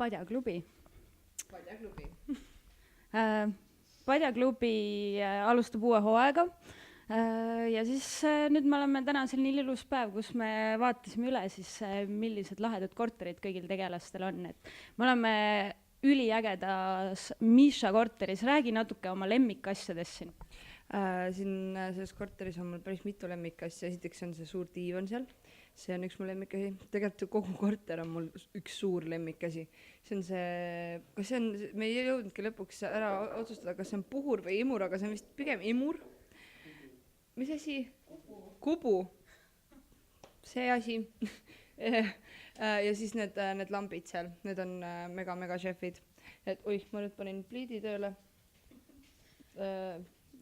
Padjaklubi. Padjaklubi. Padjaklubi alustab uue hooaega. Ja siis nüüd me oleme täna selline ilus päev, kus me vaatasime üle siis, millised lahedad korterid kõigil tegelastel on. Et me oleme üliägedas Miša korteris. Räägi natuke oma lemmikasjadest siin. Siin selles korteris on mul päris mitu lemmikasja. Esiteks on see suur diivan seal. See on üks mu lemmikasi. Tegelikult kogu korter on mul üks suur lemmikasi. See on see, kas see on, me ei jõudnudki lõpuks ära otsustada, kas see on puhur või imur, aga see on vist pigem imur. Mis asi? Kubu. See asi. Ja siis need lambid seal. Need on mega šefid. Et ma nüüd panin pliidi tööle.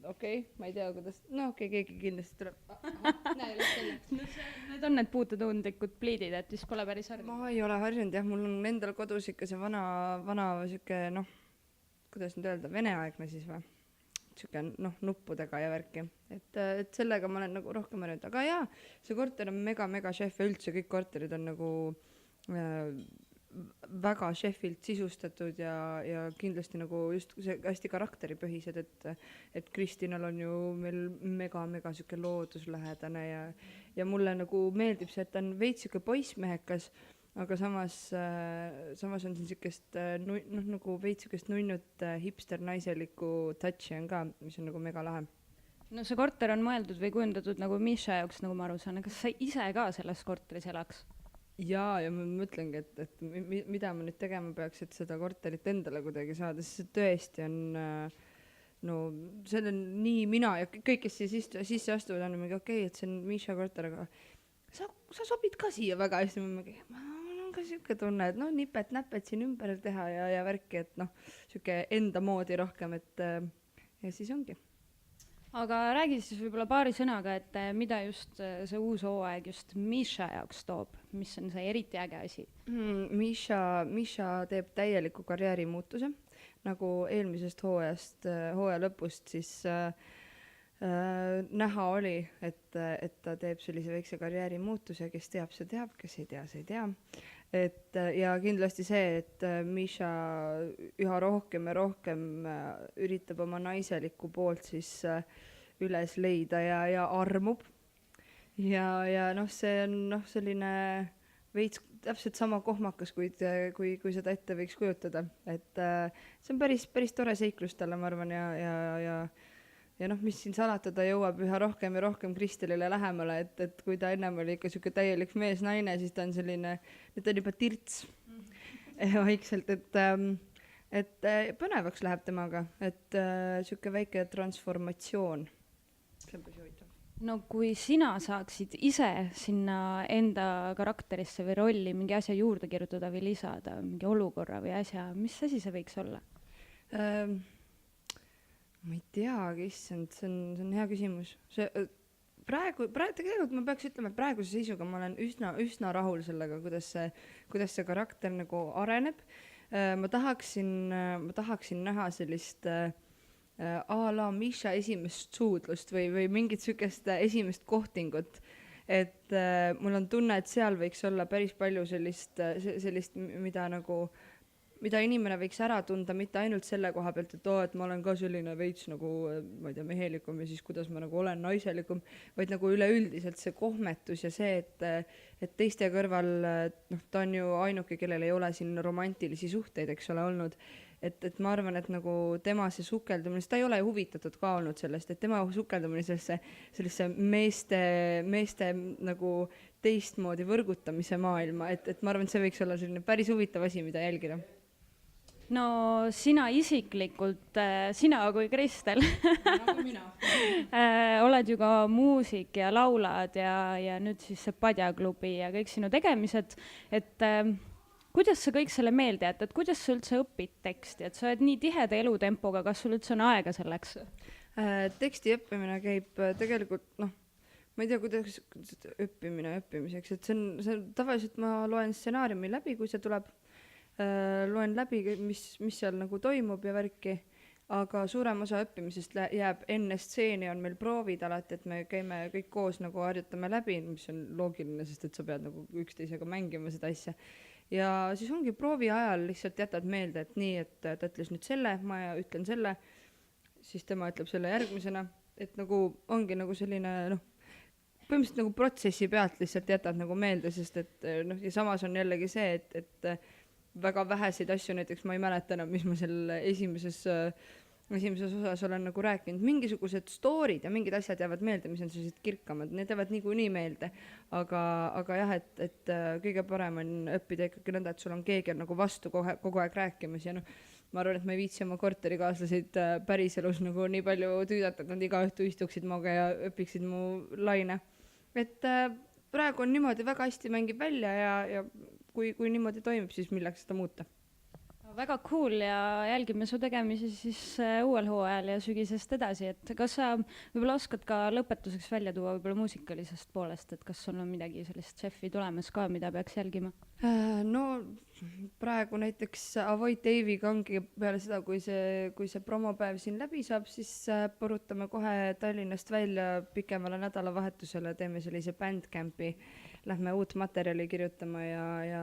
Okei, ma ei tea, kuidas... No keegi kindlasti tuleb. Need on need puutetundlikud pliidid, et vist pole päris harjunud. Ma ei ole harjunud, jah. Mul on endal kodus ikka see vana siuke, kuidas nüüd öelda, veneaegne siis või? Siuke, nuppudega ja värki. Et sellega ma olen nagu rohkem harjunud. Aga jaa, see korter on mega šef ja üldse kõik korterid on nagu väga šefilt sisustatud ja kindlasti nagu just see hästi karakteripõhised, et Kristinal on ju meil mega siuke looduslähedane ja mulle nagu meeldib see, et ta on veits siuke poissmehekas, aga samas on siin siukest nagu veits siukest nunnud hipster naiselikku touchi on ka, mis on nagu mega lahe. No see korter on mõeldud või kujundatud nagu Miša jaoks, nagu ma aru saan. Kas sa ise ka selles korteris elaks? Ja ma mõtlengi, et mida ma nüüd tegema peaks, et seda korterit endale kuidagi saada, sest see tõesti on, see on nii mina ja kõik, kes siia sisse astuvad, on mingi okei, et see on Miša korter, aga sa sobid ka siia väga hästi. Mul on ka siuke tunne, et nipet-näpet siin ümber teha ja värki, et siuke enda moodi rohkem, et ja siis ongi. Aga räägi siis võib-olla paari sõnaga, et mida just see uus hooaeg just Miša jaoks toob, mis on see eriti äge asi? Miša teeb täieliku karjäärimuutuse, nagu eelmisest hooaja lõpust siis näha oli, et ta teeb sellise väikse karjäärimuutuse, kes teab, see teab, kes ei tea, see ei tea. Ja kindlasti see, et Miša üha rohkem ja rohkem üritab oma naiselikku poolt siis üles leida ja armub. Ja see on selline veits täpselt sama kohmakas, kui seda ette võiks kujutada. Et see on päris tore seiklus talle, ma arvan, ja mis siin salata, ta jõuab üha rohkem ja rohkem Kristelile lähemale, et kui ta ennem oli ikka siuke täielik mees-naine, siis ta on selline, nüüd on juba tirts vaikselt, et põnevaks läheb temaga, et siuke väike transformatsioon. See on päris huvitav. No kui sina saaksid ise sinna enda karakterisse või rolli mingi asja juurde kirjutada või lisada, mingi olukorra või asja, mis asi see võiks olla? Ma ei teagi, issand, see on hea küsimus. Praegu tegelikult ma peaks ütlema, et praeguse seisuga ma olen üsna rahul sellega, kuidas see karakter nagu areneb. Ma tahaksin näha sellist a la Miša esimest suudlust või mingit sükest esimest kohtingut. Et mul on tunne, et seal võiks olla päris palju sellist mida inimene võiks ära tunda, mitte ainult selle koha pealt, et ma olen ka selline veits nagu, ma ei tea, mehelikum ja siis kuidas ma nagu olen naiselikum, vaid nagu üleüldiselt see kohmetus ja see, et teiste kõrval, ta on ju ainuke, kellel ei ole siin romantilisi suhteid, eks ole, olnud. Et ma arvan, et nagu tema see sukeldumine, ta ei ole huvitatud ka olnud sellest, et tema sukeldumine sellesse meeste nagu teistmoodi võrgutamise maailma, et ma arvan, et see võiks olla selline päris huvitav asi, mida jälgida. No sina isiklikult, sina kui Kristel Nagu mina. oled ju ka muusik ja laulad ja nüüd siis see Padjaklubi ja kõik sinu tegemised, et kuidas sa kõik selle meelde jätta, et kuidas sa üldse õpid teksti, et sa oled nii tiheda elutempoga, kas sul üldse on aega selleks? Teksti õppimine käib tegelikult, ma ei tea, kuidas õppimiseks, et see on tavaliselt ma loen stsenaariumi läbi, kui see tuleb. Loen läbi, mis seal nagu toimub ja värki, aga suurem osa õppimisest jääb enne stseeni, on meil proovid alati, et me käime kõik koos nagu harjutame läbi, mis on loogiline, sest et sa pead nagu üksteisega mängima seda asja. ja siis ongi proovi ajal lihtsalt jätad meelde, et nii, et ta ütles nüüd selle, ma ütlen selle, siis tema ütleb selle järgmisena, et nagu ongi nagu selline noh, põhimõtteliselt nagu protsessi pealt lihtsalt jätad nagu meelde, sest et noh, ja samas on jällegi see, et väga väheseid asju, näiteks ma ei mäleta enam, mis ma seal esimeses osas olen nagu rääkinud, mingisugused story'd ja mingid asjad jäävad meelde, mis on sellised kirkamad, need jäävad niikuinii meelde, aga jah, et kõige parem on õppida ikkagi nõnda, et sul on keegi on nagu vastu kogu aeg rääkimas ja noh, ma arvan, et ma ei viitsi oma korterikaaslaseid päriselus nagu nii palju tüüdata, et nad iga õhtu istuksid minuga ja õpiksid mu laine. Et praegu on niimoodi väga hästi mängib välja ja kui niimoodi toimib, siis milleks seda muuta. Väga cool ja jälgime su tegemisi siis uuel hooajal ja sügisest edasi, et kas sa võib-olla oskad ka lõpetuseks välja tuua võib-olla muusikalisest poolest, et kas sul on midagi sellist šefi tulemas ka, mida peaks jälgima? No praegu näiteks Avoid Dave'iga ongi peale seda, kui see promopäev siin läbi saab, siis põrutame kohe Tallinnast välja pikemale nädalavahetusele, teeme sellise bandcampi, lähme uut materjali kirjutama ja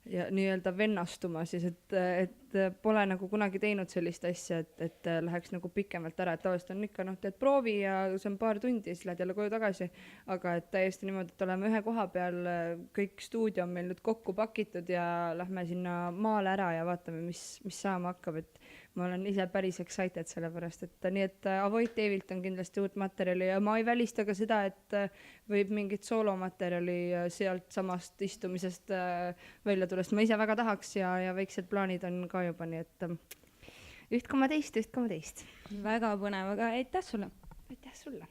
nii-öelda vennastuma siis, et pole nagu kunagi teinud sellist asja, et läheks nagu pikemalt ära, et tavaliselt on ikka teed proovi ja see on paar tundi ja siis lähed jälle koju tagasi, aga et täiesti niimoodi, et oleme ühe koha peal, kõik stuudio on meil nüüd kokku pakitud ja lähme sinna maale ära ja vaatame, mis saama hakkab, et ma olen ise päris excited selle pärast, et nii, et Avoid Dave'ilt on kindlasti uut materjali ja ma ei välista ka seda, et võib mingit soolomaterjali sealt samast istumisest välja tulest. Ma ise väga tahaks ja väiksed plaanid on ka juba, nii et 1,10. Väga põnev, aga aitäh sulle! Aitäh sulle!